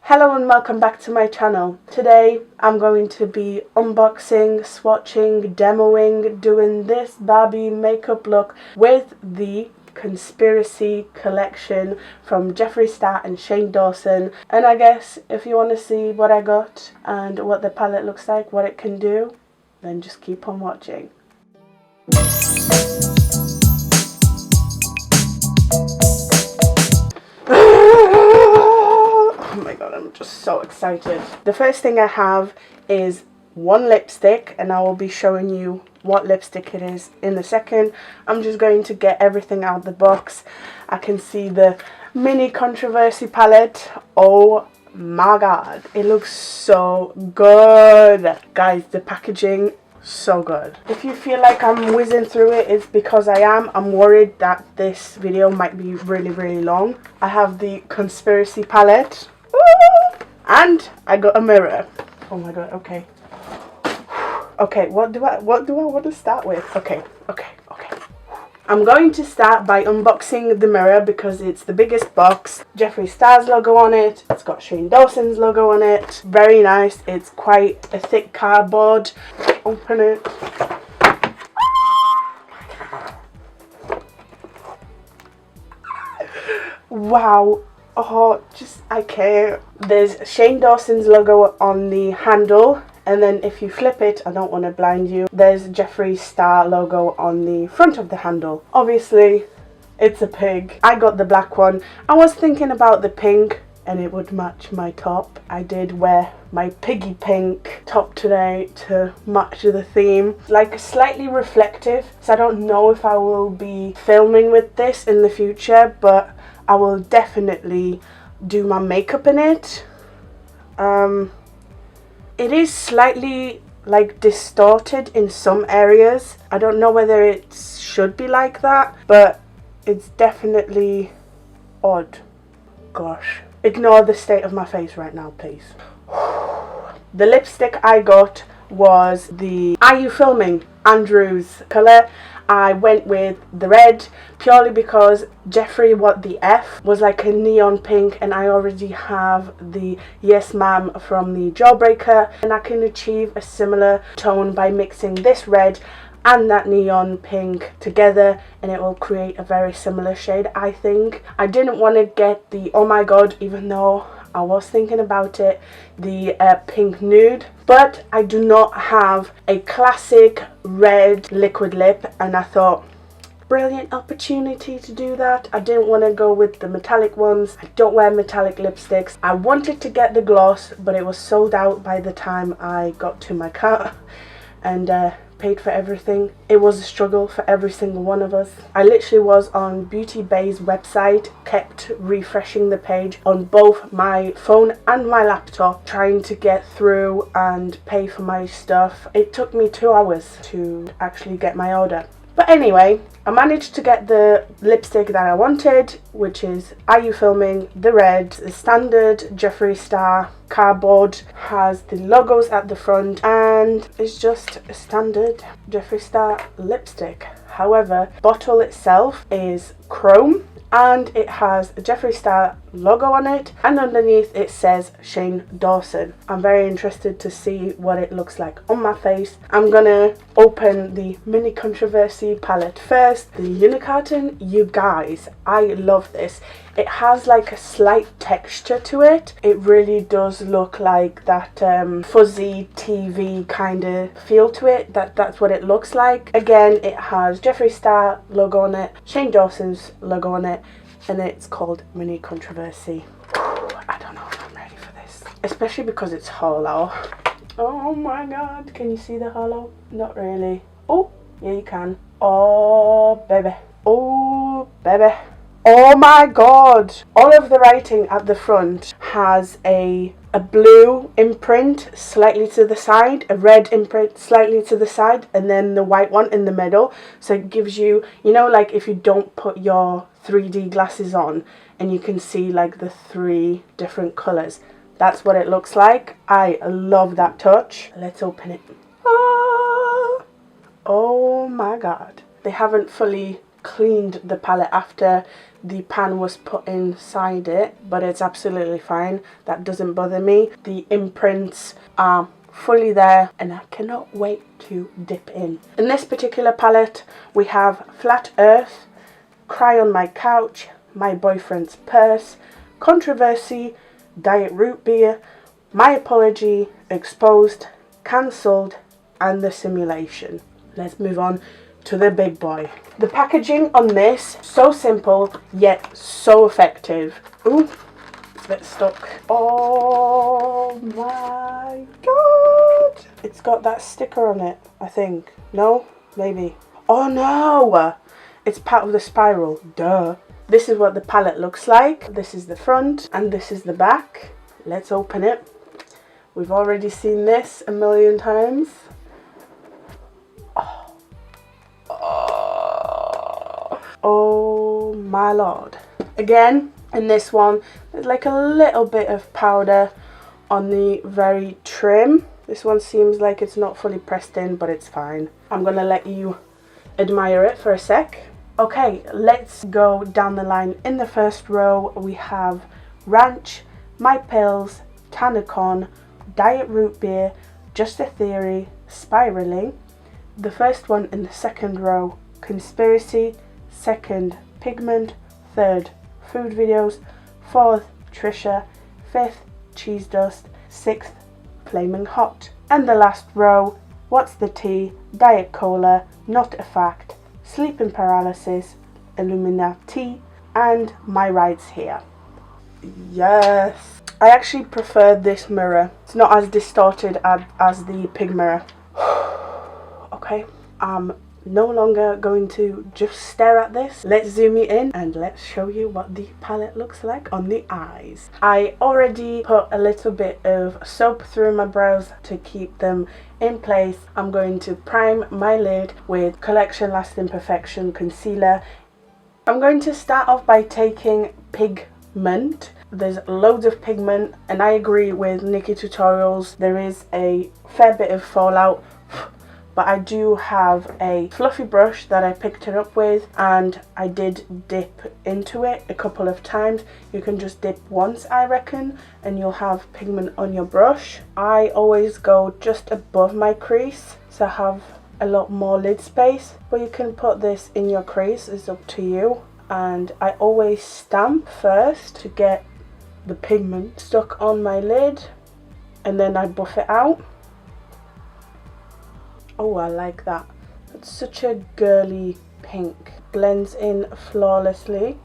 Hello and welcome back to my channel. Today I'm going to be unboxing, swatching, demoing, doing this Barbie makeup look with the Conspiracy collection from Jeffree Star and Shane Dawson. And I guess if you want to see what I got and what the palette looks like, what it can do, then just keep on watching. Oh my god, I'm just so excited. The first thing I have is one lipstick, and I will be showing you what lipstick it is in a second. I'm just going to get everything out of the box. I can see the mini controversy palette. Oh my god, it looks so good. Guys, the packaging, so good. If you feel like I'm whizzing through it, it's because I am. I'm worried that this video might be really long. I have the Conspiracy palette. And I got a mirror. Oh my god, okay. Okay, what do I want to start with? Okay. I'm going to start by unboxing the mirror because it's the biggest box. Jeffree Star's logo on it. It's got Shane Dawson's logo on it. Very nice. It's quite a thick cardboard. Open it. Wow. Oh, I can't. There's Shane Dawson's logo on the handle, and then if you flip it, I don't want to blind you, there's Jeffree Star logo on the front of the handle. Obviously, it's a pig. I got the black one. I was thinking about the pink, and it would match my top. I did wear my piggy pink top today to match the theme. Like slightly reflective, so I don't know if I will be filming with this in the future, but I will definitely do my makeup in it. It is slightly like distorted in some areas. I don't know whether it should be like that, but it's definitely odd. Gosh. Ignore the state of my face right now, please. The lipstick I got was the Are You Filming Andrew's colour. I went with the red purely because Jeffree What the F was like a neon pink, and I already have the Yes Ma'am from the Jawbreaker, and I can achieve a similar tone by mixing this red and that neon pink together, and it will create a very similar shade, I think. I didn't want to get the oh my god, even though I was thinking about it, the pink nude, but I do not have a classic red liquid lip, and I thought, brilliant opportunity to do that. I didn't want to go with the metallic ones. I don't wear metallic lipsticks. I wanted to get the gloss, but it was sold out by the time I got to my car and paid for everything. It was a struggle for every single one of us. I literally was on BeautyBay's website, kept refreshing the page on both my phone and my laptop, trying to get through and pay for my stuff. It took me 2 hours to actually get my order. But anyway, I managed to get the lipstick that I wanted, which is Are You Filming, the red, the standard Jeffree Star cardboard, has the logos at the front, and it's just a standard Jeffree Star lipstick. However, the bottle itself is chrome, and it has a Jeffree Star logo on it, and underneath it says Shane Dawson. I'm very interested to see what it looks like on my face. I'm gonna open the mini controversy palette first. The unicarton, you guys, I love this. It has like a slight texture to it. It really does look like that fuzzy TV kind of feel to it. That's what it looks like. Again, it has Jeffree Star logo on it, Shane Dawson's logo on it, and it's called Mini Controversy. I don't know if I'm ready for this, especially because it's hollow. Oh my god, can you see the hollow? Not really. Oh, yeah you can. Oh baby. Oh baby. Oh my god! All of the writing at the front has a blue imprint slightly to the side, a red imprint slightly to the side, and then the white one in the middle. So it gives you, you know, like if you don't put your 3D glasses on and you can see like the 3 different colours. That's what it looks like. I love that touch. Let's open it. Ah! Oh my god. They haven't fully cleaned the palette after the pan was put inside it, but it's absolutely fine. That doesn't bother me. The imprints are fully there and I cannot wait to dip in. In this particular palette we have Flat Earth, Cry on My Couch, My Boyfriend's Purse, Controversy, Diet Root Beer, My Apology, Exposed, Cancelled, and The Simulation. Let's move on to the big boy. The packaging on this, so simple yet so effective. Ooh, it's a bit stuck. Oh my god! It's got that sticker on it, I think. No? Maybe. Oh no! It's part of the spiral. Duh. This is what the palette looks like. This is the front and this is the back. Let's open it. We've already seen this a million times. Oh my lord. Again, in this one, there's like a little bit of powder on the very trim. This one seems like it's not fully pressed in, but it's fine. I'm gonna let you admire it for a sec. Okay, let's go down the line. In the first row, we have Ranch, My Pills, Tanacon, Diet Root Beer, Just a Theory, Spiraling. The first one in the second row, Conspiracy. Second, Pigment. Third, Food Videos. Fourth, Trisha. Fifth, Cheese Dust. Sixth, Flaming Hot. And the last row, What's the Tea, Diet Cola, Not a Fact, Sleeping Paralysis, Illuminati, and My Rights Here. Yes, I actually prefer this mirror. It's not as distorted as the pig mirror. Okay, I'm no longer going to just stare at this. Let's zoom it in and let's show you what the palette looks like on the eyes. I already put a little bit of soap through my brows to keep them in place. I'm going to prime my lid with Collection Lasting Perfection Concealer. I'm going to start off by taking Pigment. There's loads of pigment and I agree with Nikki Tutorials. There is a fair bit of fallout, but I do have a fluffy brush that I picked it up with and I did dip into it a couple of times. You can just dip once, I reckon, and you'll have pigment on your brush. I always go just above my crease so I have a lot more lid space, but you can put this in your crease, it's up to you. And I always stamp first to get the pigment stuck on my lid and then I buff it out. Oh, I like that. It's such a girly pink. Blends in flawlessly.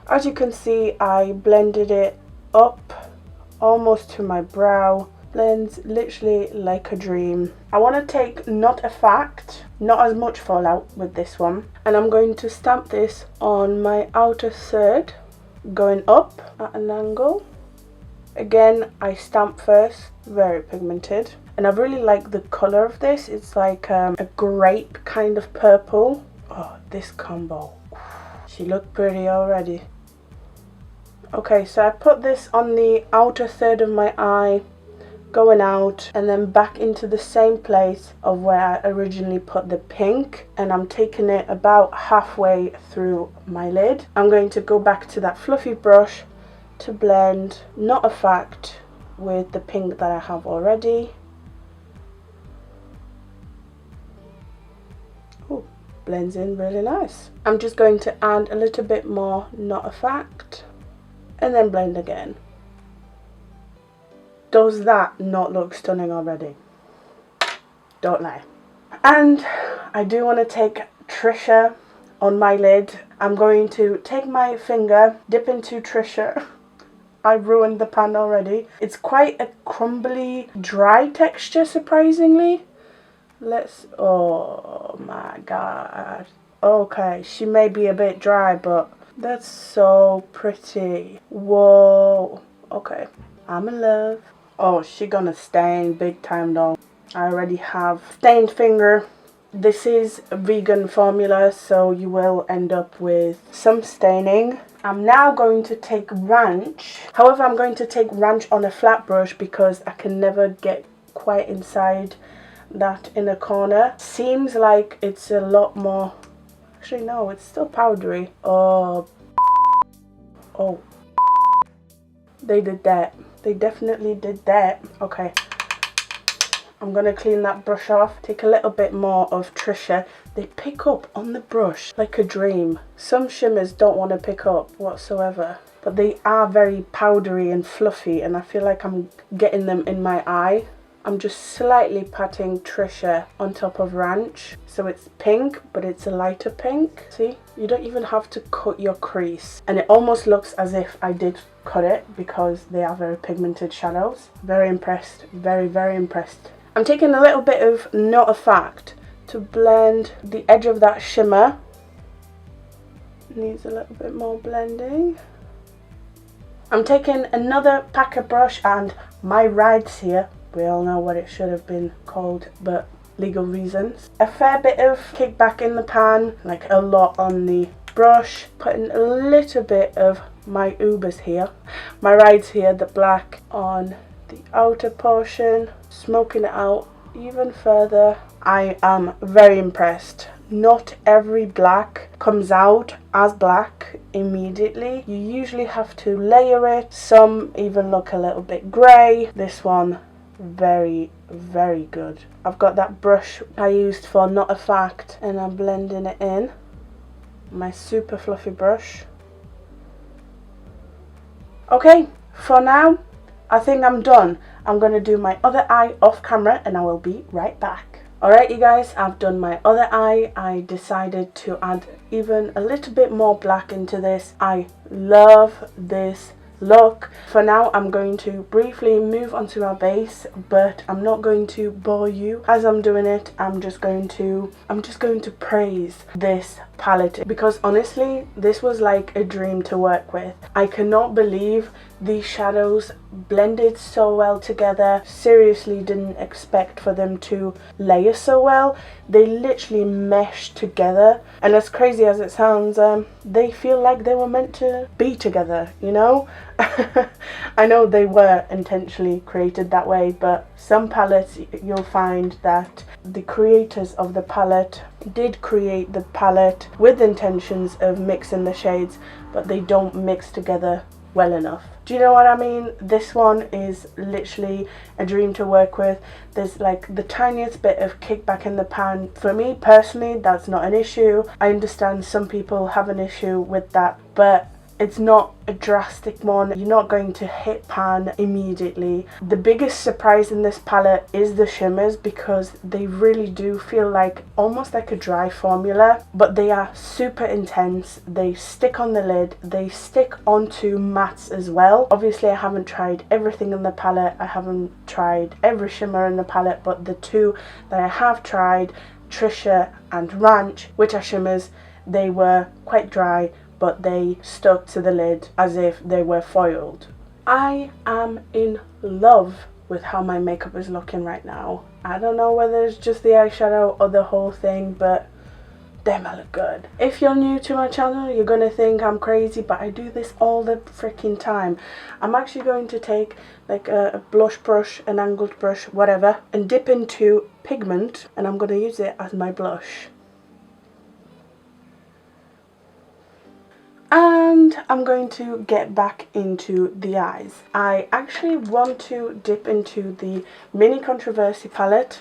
As you can see, I blended it up almost to my brow. Blends literally like a dream. I want to take Not a Fact, not as much fallout with this one. And I'm going to stamp this on my outer third, going up at an angle. Again, I stamp first, very pigmented. And I really like the colour of this. It's like a grape kind of purple. Oh, this combo. She looked pretty already. Okay, so I put this on the outer third of my eye, going out and then back into the same place of where I originally put the pink. And I'm taking it about halfway through my lid. I'm going to go back to that fluffy brush to blend Not a Fact with the pink that I have already. Ooh, blends in really nice. I'm just going to add a little bit more Not a Fact and then blend again. Does that not look stunning already? Don't lie. And I do want to take Trisha on my lid. I'm going to take my finger, dip into Trisha. I ruined the pan already. It's quite a crumbly, dry texture, surprisingly. Oh my god. Okay, she may be a bit dry, but that's so pretty. Whoa. Okay, I'm in love. Oh, she gonna stain big time though. I already have stained finger. This is a vegan formula, so you will end up with some staining. I'm now going to take Ranch. However, I'm going to take Ranch on a flat brush because I can never get quite inside that inner corner. Seems like it's a lot more Actually, no, it's still powdery. Oh. They did that. They definitely did that. Okay. I'm going to clean that brush off. Take a little bit more of Trisha. They pick up on the brush like a dream. Some shimmers don't want to pick up whatsoever. But they are very powdery and fluffy, and I feel like I'm getting them in my eye. I'm just slightly patting Trisha on top of Ranch. So it's pink, but it's a lighter pink. See? You don't even have to cut your crease. And it almost looks as if I did cut it because they are very pigmented shadows. Very impressed. Very, very impressed. I'm taking a little bit of Not a Fact to blend the edge of that shimmer. Needs a little bit more blending. I'm taking another packer brush and my rides here. We all know what it should have been called, but legal reasons. A fair bit of kickback in the pan, like a lot on the brush. Putting a little bit of my Ubers here. My rides here, the black on the outer portion. Smoking it out even further. I am very impressed. Not every black comes out as black immediately. You usually have to layer it. Some even look a little bit grey. This one, very, very good. I've got that brush I used for Not a Fact and I'm blending it in. My super fluffy brush. Okay, for now, I think I'm done. I'm going to do my other eye off camera and I will be right back. Alright you guys, I've done my other eye. I decided to add even a little bit more black into this. I love this look. For now, I'm going to briefly move on to our base, but I'm not going to bore you as I'm doing it. I'm just going to praise this palette because honestly, this was like a dream to work with. I cannot believe these shadows blended so well together. Seriously didn't expect for them to layer so well. They literally mesh together, and as crazy as it sounds, they feel like they were meant to be together, you know. I know they were intentionally created that way, but some palettes you'll find that the creators of the palette did create the palette with intentions of mixing the shades, but they don't mix together well enough. Do you know what I mean? This one is literally a dream to work with. There's like the tiniest bit of kickback in the pan. For me personally, that's not an issue. I understand some people have an issue with that, but it's not a drastic one. You're not going to hit pan immediately. The biggest surprise in this palette is the shimmers because they really do feel like almost like a dry formula, but they are super intense. They stick on the lid, they stick onto mattes as well. Obviously I haven't tried everything in the palette. I haven't tried every shimmer in the palette, but the two that I have tried, Trisha and Ranch, which are shimmers, they were quite dry, but they stuck to the lid as if they were foiled. I am in love with how my makeup is looking right now. I don't know whether it's just the eyeshadow or the whole thing, but damn, I look good. If you're new to my channel, you're gonna think I'm crazy, but I do this all the freaking time. I'm actually going to take like a blush brush, an angled brush, whatever, and dip into pigment, and I'm gonna use it as my blush. And I'm going to get back into the eyes. I actually want to dip into the Mini Controversy palette.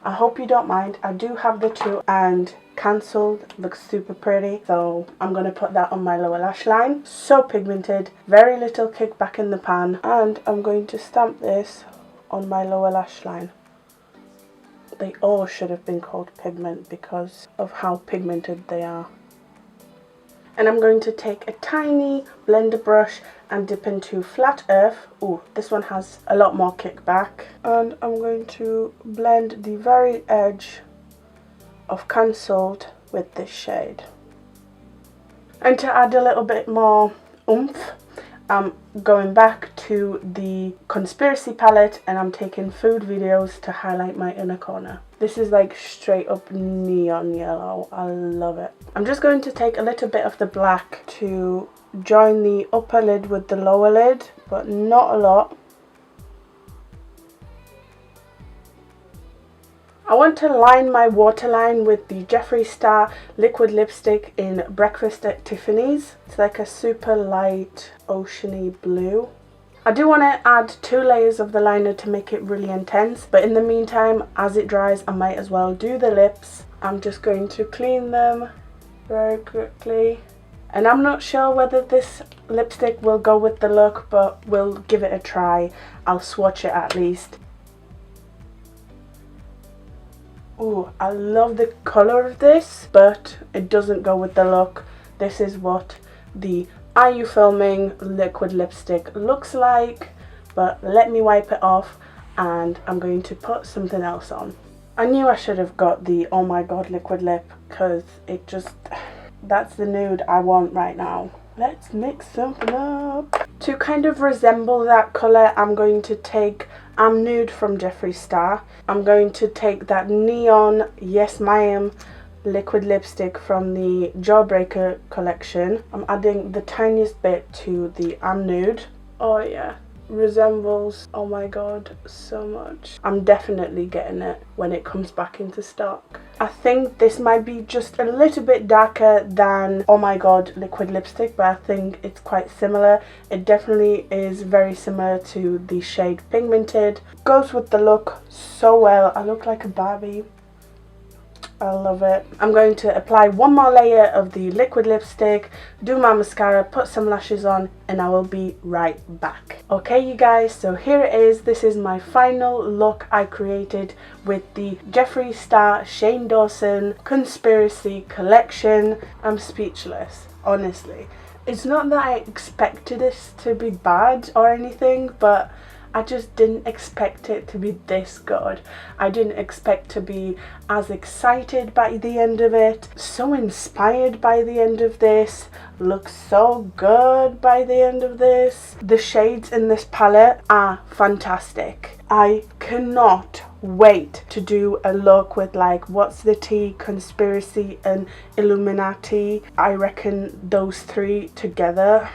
I hope you don't mind. I do have the two, and Cancelled looks super pretty, so I'm going to put that on my lower lash line. So pigmented, very little kickback in the pan, and I'm going to stamp this on my lower lash line. They all should have been called pigment because of how pigmented they are. And I'm going to take a tiny blender brush and dip into Flat Earth. Ooh, this one has a lot more kickback. And I'm going to blend the very edge of Cancelled with this shade. And to add a little bit more oomph, I'm going back to the Conspiracy palette and I'm taking Food Videos to highlight my inner corner. This is like straight up neon yellow. I love it. I'm just going to take a little bit of the black to join the upper lid with the lower lid, but not a lot. I want to line my waterline with the Jeffree Star liquid lipstick in Breakfast at Tiffany's. It's like a super light oceany blue. I do want to add 2 layers of the liner to make it really intense, but in the meantime, as it dries, I might as well do the lips. I'm just going to clean them very quickly. And I'm not sure whether this lipstick will go with the look, but we'll give it a try. I'll swatch it at least. Ooh, I love the colour of this, but it doesn't go with the look. This is what the Are You Filming liquid lipstick looks like, but let me wipe it off and I'm going to put something else on. I knew I should have got the Oh My God liquid lip because it just, that's the nude I want right now. Let's mix something up. To kind of resemble that colour, I'm going to take I'm Nude from Jeffree Star. I'm going to take that Neon Yes Ma'am liquid lipstick from the Jawbreaker collection. I'm adding the tiniest bit to the I'm Nude. Oh yeah, resembles Oh My God so much. I'm definitely getting it when it comes back into stock. I think this might be just a little bit darker than Oh My God liquid lipstick, but I think it's quite similar. It definitely is very similar to the shade Pigmented. Goes with the look so well. I look like a Barbie. I love it. I'm going to apply 1 more layer of the liquid lipstick, do my mascara, put some lashes on, and I will be right back. Okay, you guys, so here it is. This is my final look I created with the Jeffree Star Shane Dawson Conspiracy Collection. I'm speechless, honestly. It's not that I expected this to be bad or anything, but I just didn't expect it to be this good. I didn't expect to be as excited by the end of it, so inspired by the end of this, looks so good by the end of this. The shades in this palette are fantastic. I cannot wait to do a look with like What's the Tea, Conspiracy and Illuminati. I reckon those 3 together,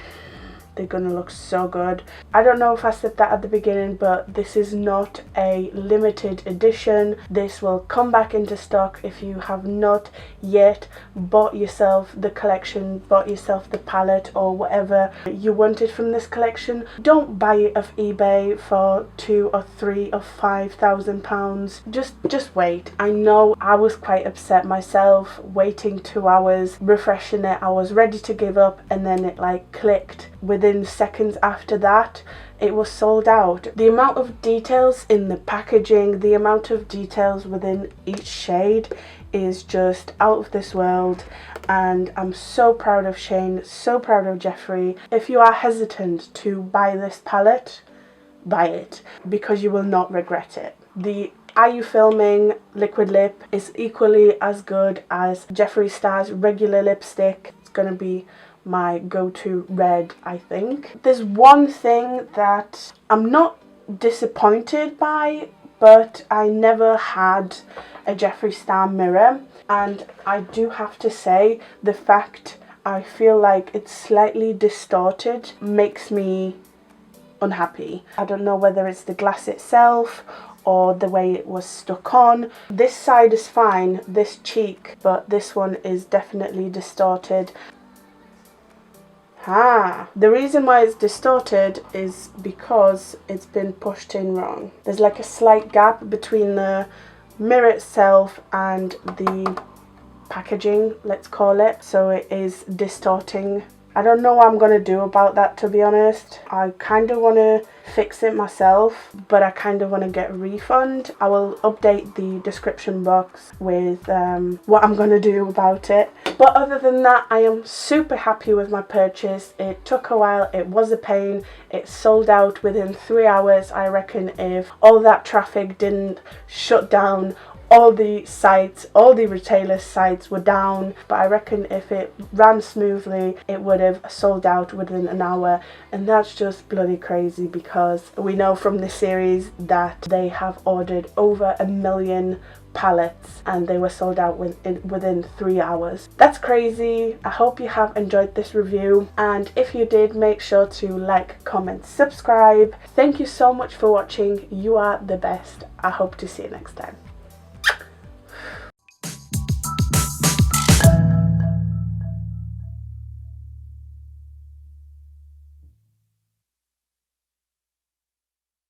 they're gonna look so good. I don't know if I said that at the beginning, but this is not a limited edition. This will come back into stock. If you have not yet bought yourself the collection, bought yourself the palette or whatever you wanted from this collection, don't buy it off eBay for 2 or 3 or 5,000 pounds. Just wait. I know I was quite upset myself waiting 2 hours, refreshing it. I was ready to give up, and then it like clicked. Within seconds after that, it was sold out. The amount of details in the packaging, the amount of details within each shade is just out of this world, and I'm so proud of Shane, so proud of Jeffree. If you are hesitant to buy this palette, buy it, because you will not regret it. The Are You Filming liquid lip is equally as good as Jeffree Star's regular lipstick. It's gonna be my go-to red, I think. There's one thing that I'm not disappointed by, but I never had a Jeffree Star mirror, and I do have to say the fact I feel like it's slightly distorted makes me unhappy. I don't know whether it's the glass itself or the way it was stuck on. This side is fine, this cheek, but this one is definitely distorted. The reason why it's distorted is because it's been pushed in wrong. There's like a slight gap between the mirror itself and the packaging, let's call it, so it is distorting. I don't know what I'm going to do about that, to be honest. I kind of want to fix it myself, but I kind of want to get a refund. I will update the description box with what I'm going to do about it. But other than that, I am super happy with my purchase. It took a while, it was a pain. It sold out within 3 hours. I reckon if all that traffic didn't shut down all the sites, all the retailers' sites were down, but I reckon if it ran smoothly, it would have sold out within an hour, and that's just bloody crazy because we know from the series that they have ordered over 1 million palettes and they were sold out within 3 hours. That's crazy. I hope you have enjoyed this review, and if you did, make sure to like, comment, subscribe. Thank you so much for watching. You are the best. I hope to see you next time.